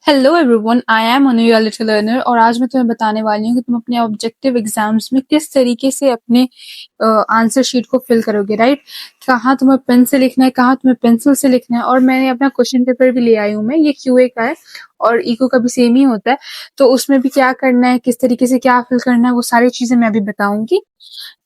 Hello everyone, I am Anu your little learner और आज मैं तुम्हें बताने वाली हूँ कि तुम अपने ऑब्जेक्टिव एग्जाम्स में किस तरीके से अपने आंसर शीट को फिल करोगे। राइट, कहाँ तुम्हें पेन से लिखना है, कहाँ तुम्हें पेंसिल से लिखना है। और मैंने अपना क्वेश्चन पेपर भी ले आई हूँ, मैं ये क्यूए का है और इको का भी सेम ही होता है। तो उसमें भी क्या करना है, किस तरीके से क्या फिल करना है, वो सारी चीजें मैं अभी बताऊंगी।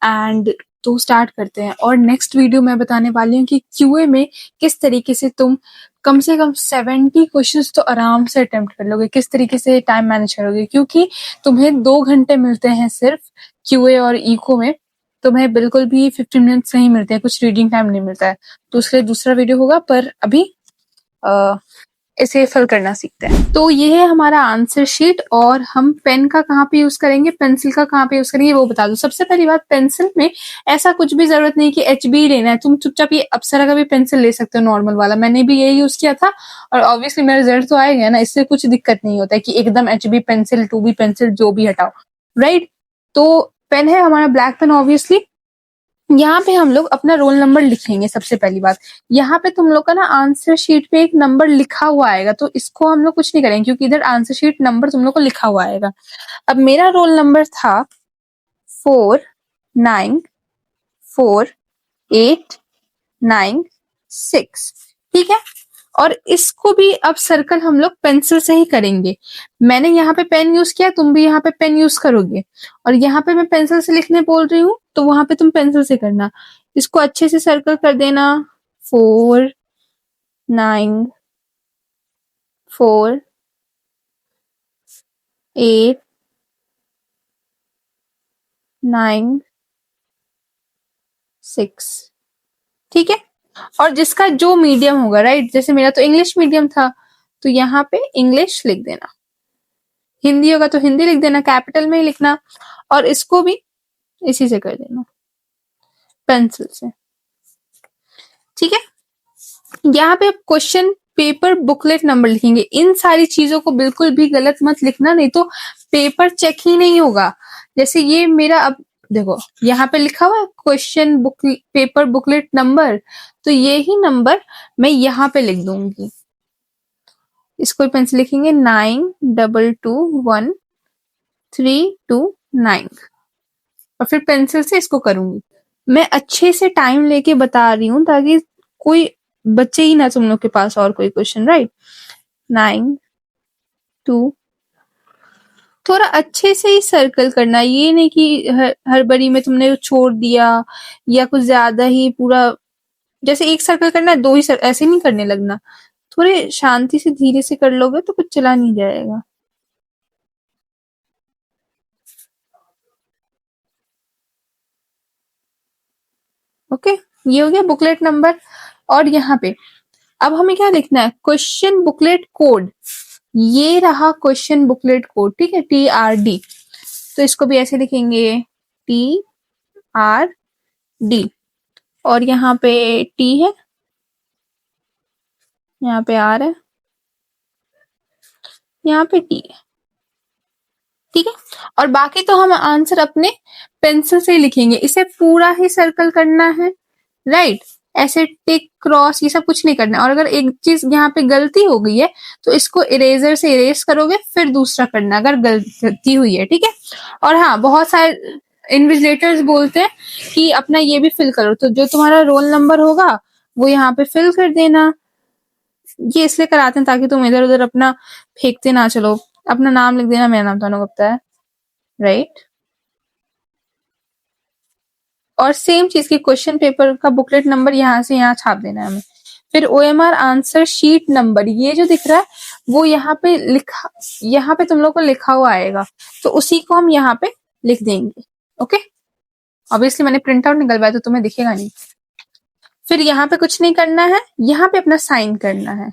एंड तो स्टार्ट करते हैं। और नेक्स्ट वीडियो मैं बताने वाली हूँ कि क्यूए में किस तरीके से तुम कम से कम 70 क्वेश्चंस तो आराम से अटेम्प्ट कर लोगे, किस तरीके से टाइम मैनेज करोगे, क्योंकि तुम्हें 2 घंटे मिलते हैं सिर्फ क्यूए और इको में। तुम्हें बिल्कुल भी 15 मिनट्स नहीं मिलते हैं, कुछ रीडिंग टाइम नहीं मिलता है। तो उसके लिए दूसरा वीडियो होगा, पर अभी इसे फिल करना सीखते हैं। तो ये है हमारा आंसर शीट और हम पेन का कहाँ पे यूज करेंगे, पेंसिल का कहाँ पे यूज करेंगे, वो बता दो। सबसे पहली बात, पेंसिल में ऐसा कुछ भी जरूरत नहीं कि एचबी लेना है। तुम चुपचाप ये अप्सरा का भी पेंसिल ले सकते हो, नॉर्मल वाला। मैंने भी यही यूज किया था और ऑब्वियसली मेरा रिजल्ट तो आएगा ना, इससे कुछ दिक्कत नहीं होता है कि एकदम HB pencil, two B pencil, जो भी हटाओ। राइट, तो पेन है हमारा ब्लैक पेन ऑब्वियसली। यहाँ पे हम लोग अपना रोल नंबर लिखेंगे। सबसे पहली बात, यहाँ पे तुम लोग का ना आंसर शीट पे एक नंबर लिखा हुआ आएगा, तो इसको हम लोग कुछ नहीं करेंगे क्योंकि इधर आंसर शीट नंबर तुम लोग को लिखा हुआ आएगा। अब मेरा रोल नंबर था 494896, ठीक है। और इसको भी अब सर्कल हम लोग पेंसिल से ही करेंगे। मैंने यहाँ पे पेन यूज किया, तुम भी यहाँ पे पेन यूज करोगे। और यहाँ पे मैं पेंसिल से लिखने बोल रही हूँ, तो वहां पे तुम पेंसिल से करना। इसको अच्छे से सर्कल कर देना। 494896, ठीक है। और जिसका जो मीडियम होगा, राइट, जैसे मेरा तो इंग्लिश मीडियम था, तो यहाँ पे इंग्लिश लिख देना। हिंदी होगा तो हिंदी लिख देना, कैपिटल में ही लिखना। और इसको भी इसी से कर देना, पेंसिल से, ठीक है। यहाँ पे आप क्वेश्चन पेपर बुकलेट नंबर लिखेंगे। इन सारी चीजों को बिल्कुल भी गलत मत लिखना, नहीं तो पेपर चेक ही नहीं होगा। जैसे ये मेरा, अब देखो यहाँ पे लिखा हुआ है question book paper booklet number, तो ये ही नंबर मैं यहाँ पे लिख दूंगी। इसको पेंसिल लिखेंगे 922139 और फिर पेंसिल से इसको करूंगी। मैं अच्छे से टाइम लेके बता रही हूँ ताकि कोई बच्चे ही ना तुम लोग के पास और कोई क्वेश्चन। राइट, 92, थोड़ा अच्छे से ही सर्कल करना, ये नहीं कि हड़बड़ी में तुमने छोड़ दिया या कुछ ज्यादा ही पूरा, जैसे एक सर्कल करना है, दो ही ऐसे नहीं करने लगना। थोड़े शांति से धीरे से कर लोगे तो कुछ चला नहीं जाएगा। ओके, ये हो गया बुकलेट नंबर। और यहाँ पे अब हमें क्या लिखना है, क्वेश्चन बुकलेट कोड। ये रहा क्वेश्चन बुकलेट कोड, ठीक है, TRD। तो इसको भी ऐसे लिखेंगे, TRD। और यहाँ पे T है, यहाँ पे R है, यहाँ पे T है, ठीक है। और बाकी तो हम आंसर अपने पेंसिल से ही लिखेंगे। इसे पूरा ही सर्कल करना है, राइट। ऐसे टिक क्रॉस ये सब कुछ नहीं करना है। और अगर एक चीज यहाँ पे गलती हो गई है तो इसको इरेजर से इरेज करोगे, फिर दूसरा करना अगर गलती हुई है, ठीक है। और हाँ, बहुत सारे इन्विजिलेटर्स बोलते हैं कि अपना ये भी फिल करो, तो जो तुम्हारा रोल नंबर होगा वो यहाँ पे फिल कर देना। ये इसलिए कराते हैं ताकि तुम इधर उधर अपना फेंकते ना चलो। अपना नाम लिख देना, मेरा नाम तनु गुप्ता है, राइट। और सेम चीज की क्वेश्चन पेपर का बुकलेट नंबर यहाँ से यहाँ छाप देना है हमें। फिर OMR आंसर शीट नंबर, ये जो दिख रहा है वो यहाँ पे लिखा, यहाँ पे तुम लोग को लिखा हुआ आएगा, तो उसी को हम यहाँ पे लिख देंगे। ओके, ऑब्वियसली मैंने प्रिंट आउट निकलवाया तो तुम्हें दिखेगा नहीं। फिर यहाँ पे कुछ नहीं करना है, यहाँ पे अपना साइन करना है।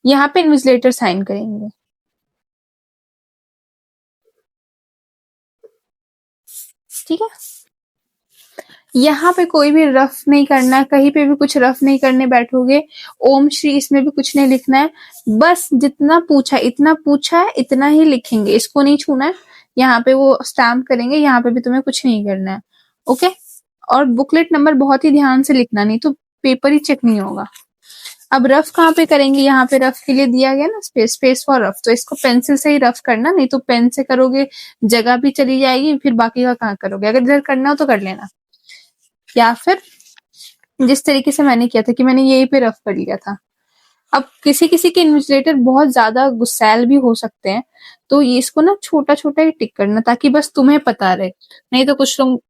यहाँ पे इन्विजिलेटर साइन करेंगे, ठीक है। यहाँ पे कोई भी रफ नहीं करना है, कहीं पे भी कुछ रफ नहीं करने बैठोगे। ओम श्री इसमें भी कुछ नहीं लिखना है, बस जितना पूछा इतना पूछा है इतना ही लिखेंगे, इसको नहीं छूना है। यहाँ पे वो स्टैम्प करेंगे, यहाँ पे भी तुम्हें कुछ नहीं करना है, ओके। और बुकलेट नंबर बहुत ही ध्यान से लिखना, नहीं तो पेपर ही चेक नहीं होगा। अब रफ कहाँ पे करेंगे, यहाँ पे रफ के लिए दिया गया ना स्पेस, स्पेस फॉर रफ, तो इसको पेंसिल से ही रफ करना, नहीं तो पेन से करोगे जगह भी चली जाएगी, फिर बाकी का कहाँ करोगे। अगर इधर करना हो तो कर लेना, या फिर जिस तरीके से मैंने किया था कि मैंने यहीं पे रफ कर लिया था। अब किसी किसी के इन्विजिलेटर बहुत ज्यादा गुस्सैल भी हो सकते हैं, तो ये इसको ना छोटा छोटा ही टिक करना ताकि बस तुम्हें पता रहे, नहीं तो कुछ लोग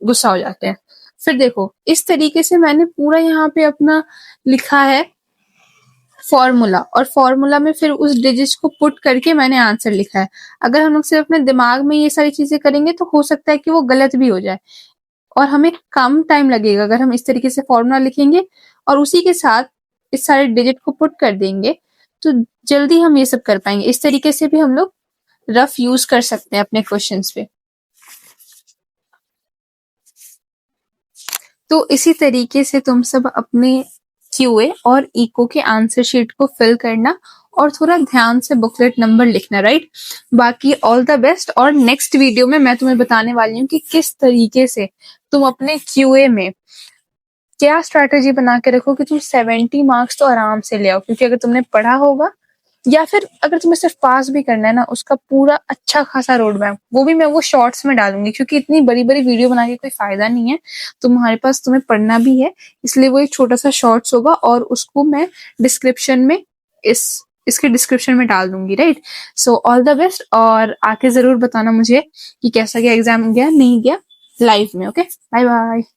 गुस्सा हो जाते हैं। फिर देखो इस तरीके से मैंने पूरा यहाँ पे अपना लिखा है फॉर्मूला, और फॉर्मूला में फिर उस डिजिट्स को पुट करके मैंने आंसर लिखा है। अगर हम लोग सिर्फ अपने दिमाग में ये सारी चीजें करेंगे तो हो सकता है कि वो गलत भी हो जाए, और हमें कम टाइम लगेगा अगर हम इस तरीके से फॉर्मूला लिखेंगे और उसी के साथ इस सारे डिजिट को पुट कर देंगे, तो जल्दी हम ये सब कर पाएंगे। इस तरीके से भी हम लोग रफ यूज कर सकते हैं अपने क्वेश्चंस पे। तो इसी तरीके से तुम सब अपने क्यूए और इको के आंसर शीट को फिल करना और थोड़ा ध्यान से बुकलेट नंबर लिखना, राइट। बाकी ऑल द बेस्ट, और नेक्स्ट वीडियो में मैं तुम्हें बताने वाली हूँ कि किस तरीके से तुम अपने क्यूए में क्या स्ट्रैटेजी बना के रखो कि तुम 70 मार्क्स तो आराम से ले आओ, क्योंकि अगर तुमने पढ़ा होगा, या फिर अगर तुम्हें सिर्फ पास भी करना है ना, उसका पूरा अच्छा खासा रोड मैप, वो भी मैं वो शॉर्ट्स में डालूंगी, क्योंकि इतनी बड़ी बड़ी वीडियो बना के कोई फायदा नहीं है। तुम्हारे पास तुम्हें पढ़ना भी है, इसलिए वो एक छोटा सा शॉर्ट्स होगा, और उसको मैं डिस्क्रिप्शन में इसके डिस्क्रिप्शन में डाल दूंगी, right. So all the best, और आके जरूर बताना मुझे कि कैसा गया एग्जाम, गया नहीं गया लाइव में। Okay, bye bye.